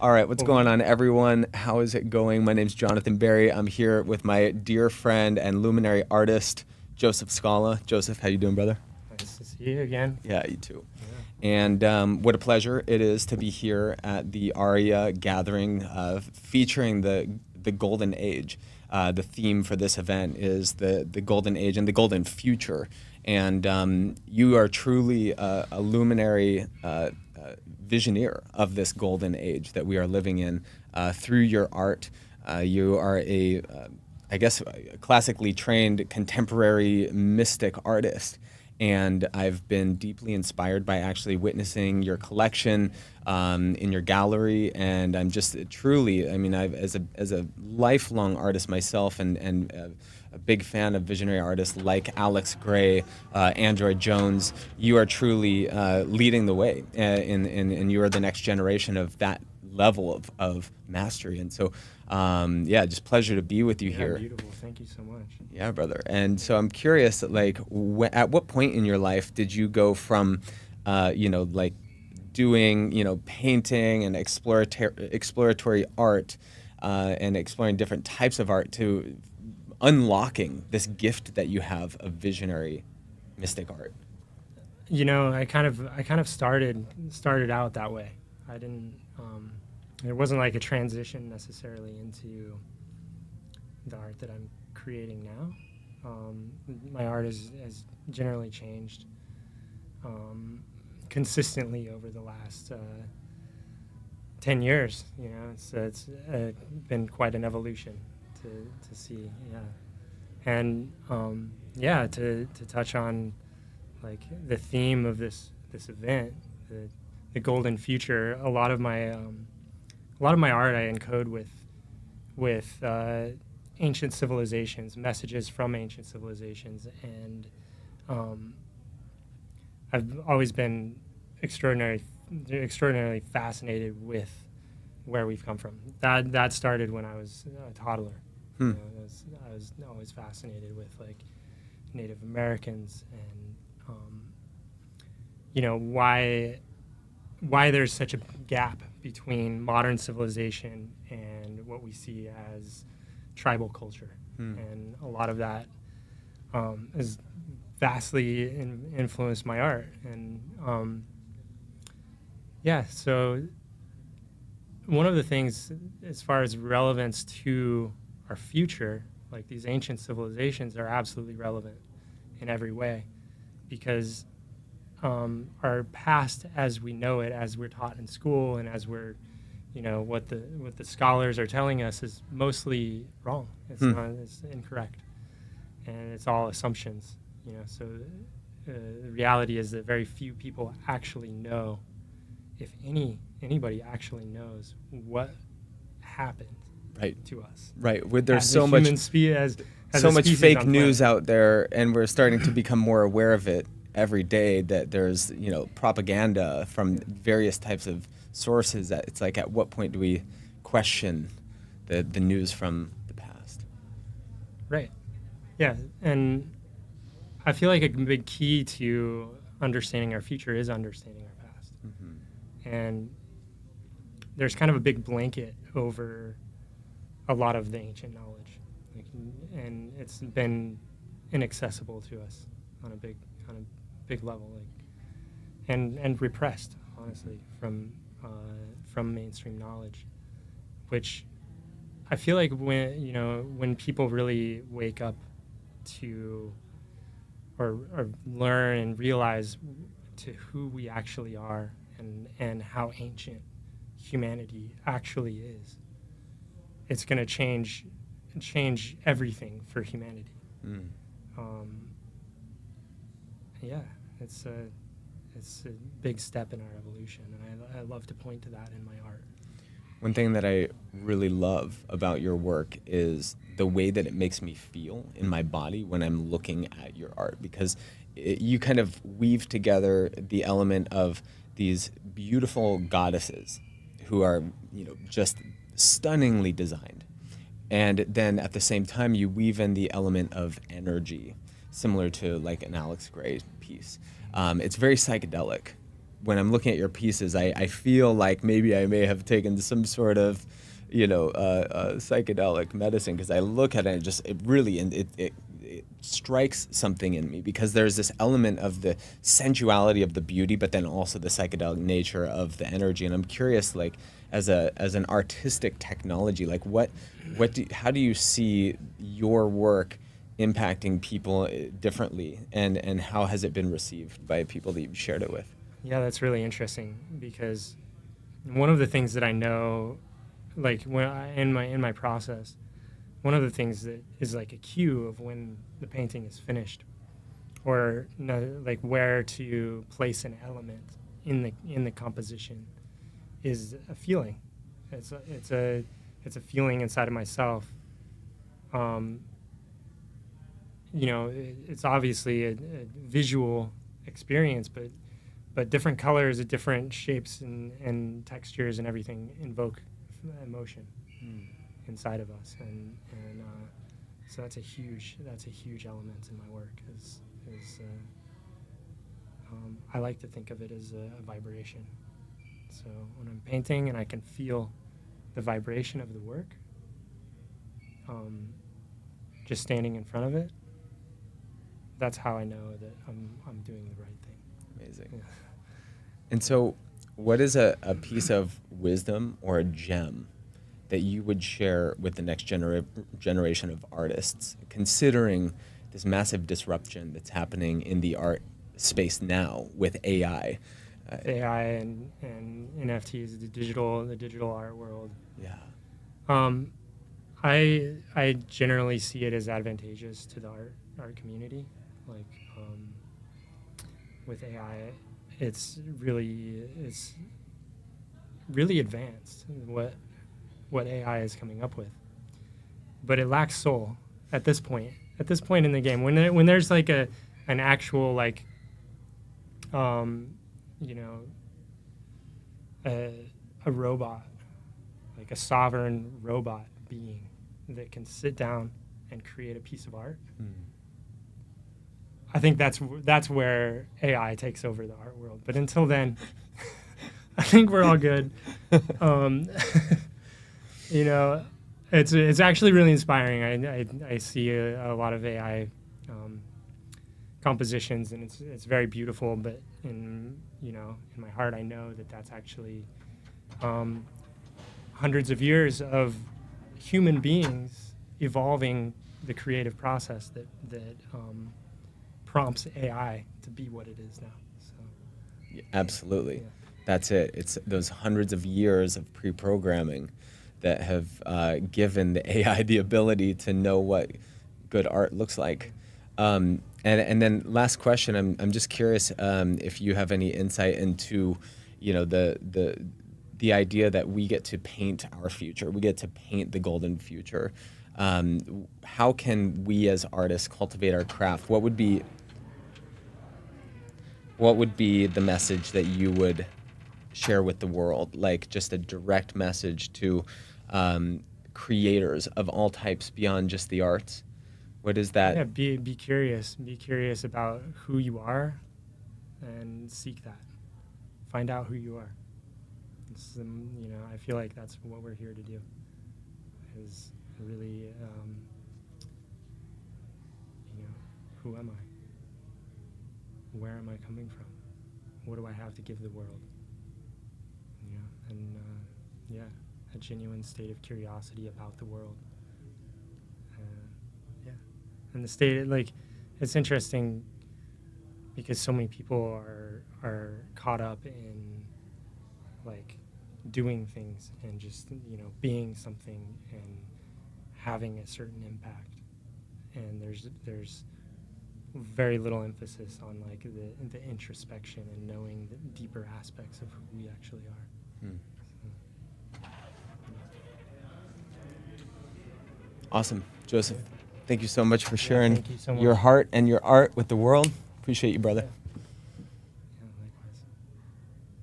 All right, what's going on, everyone? How is it going? My name's Jonathan Berry. I'm here with my dear friend and luminary artist, Joseph Scala. Joseph, how you doing, brother? Nice to see you again. Yeah, you too. Yeah. And what a pleasure it is to be here at the ARIA gathering featuring the Golden Age. The theme for this event is the Golden Age and the Golden Future. And you are truly a luminary visioneer of this golden age that we are living in through your art. You are I guess, a classically trained contemporary mystic artist. And I've been deeply inspired by actually witnessing your collection in your gallery. And I'm just truly, I mean, as a lifelong artist myself and a big fan of visionary artists like Alex Gray, Android Jones, you are truly leading the way, and you are the next generation of that level of mastery. And so, yeah, just pleasure to be with you here. Beautiful. Thank you so much. Yeah, brother. And so I'm curious, like, at what point in your life did you go from, like doing, painting and exploratory art and exploring different types of art to unlocking this gift that you have of visionary mystic art? I kind of started out that way. I didn't. It wasn't like a transition necessarily into the art that I'm creating now. My art has generally changed consistently over the last 10 years. It's been quite an evolution to see. Yeah, and to touch on like the theme of this event, the golden future. A lot of my art I encode with ancient civilizations, messages from ancient civilizations, and I've always been extraordinarily fascinated with where we've come from. That started when I was a toddler. I was always fascinated with like Native Americans and why there's such a gap between modern civilization and what we see as tribal culture. And a lot of that has vastly influenced my art. And so one of the things as far as relevance to our future, like these ancient civilizations are absolutely relevant in every way, because our past as we know it, as we're taught in school, and as we're, what the scholars are telling us is mostly wrong. It's not, it's incorrect, and it's all assumptions. So the reality is that very few people actually know, if anybody actually knows what happened to us. Right. There's so much fake news out there, and we're starting to become more aware of it every day, that there's propaganda from various types of sources. That it's like, at what point do we question the news from the past? Right. Yeah. And I feel like a big key to understanding our future is understanding our past. And there's kind of a big blanket over a lot of the ancient knowledge, and it's been inaccessible to us on a big level, and repressed, honestly, from mainstream knowledge, which I feel like when people really wake up to or learn and realize to who we actually are and how ancient humanity actually is, it's going to change everything for humanity. It's a big step in our evolution, and I love to point to that in my art. One thing that I really love about your work is the way that it makes me feel in my body when I'm looking at your art, because you kind of weave together the element of these beautiful goddesses who are, just stunningly designed. And then at the same time, you weave in the element of energy, similar to like an Alex Gray piece. It's very psychedelic. when I'm looking at your pieces, I feel like maybe I may have taken some sort of, psychedelic medicine, because I look at it and it strikes something in me, because there's this element of the sensuality of the beauty, but then also the psychedelic nature of the energy. And I'm curious, like, as an artistic technology, like how do you see your work impacting people differently, and how has it been received by people that you've shared it with? Yeah, that's really interesting, because one of the things that I know, like in my process, one of the things that is like a cue of when the painting is finished, or like where to place an element in the composition, is a feeling. It's a feeling inside of myself. It's obviously a visual experience, but different colors, different shapes and textures and everything invoke emotion inside of us, and so that's a huge element in my work. I like to think of it as a vibration. So when I'm painting and I can feel the vibration of the work, just standing in front of it, that's how I know that I'm doing the right thing. Amazing. Yeah. And so, what is a piece of wisdom or a gem that you would share with the next generation of artists, considering this massive disruption that's happening in the art space now with AI? AI and NFTs, the digital art world. Yeah. I generally see it as advantageous to the art community. Like, with AI, it's really advanced, what AI is coming up with, but it lacks soul at this point. At this point in the game, when there's like an actual, like, a robot, like a sovereign robot being that can sit down and create a piece of art. I think that's where AI takes over the art world. But until then, I think we're all good. It's actually really inspiring. I see a lot of AI compositions, and it's very beautiful. But in my heart, I know that that's actually hundreds of years of human beings evolving the creative process that prompts AI to be what it is now. So, yeah, absolutely. Yeah. That's it. It's those hundreds of years of pre-programming that have given the AI the ability to know what good art looks like. And then last question, I'm just curious if you have any insight into, the idea that we get to paint our future. We get to paint the golden future. How can we as artists cultivate our craft? What would be the message that you would share with the world? Like, just a direct message to creators of all types beyond just the arts. What is that? Yeah, be curious. Be curious about who you are, and seek that. Find out who you are. I feel like that's what we're here to do. Is really, who am I? Where am I coming from? What do I have to give the world? A genuine state of curiosity about the world. And the state, like, it's interesting because so many people are caught up in, like, doing things and just, being something and having a certain impact. And there's very little emphasis on, like, the introspection and knowing the deeper aspects of who we actually are. Awesome. Joseph, thank you so much for sharing thank you so much. your heart and your art with the world. Appreciate you, brother. Yeah.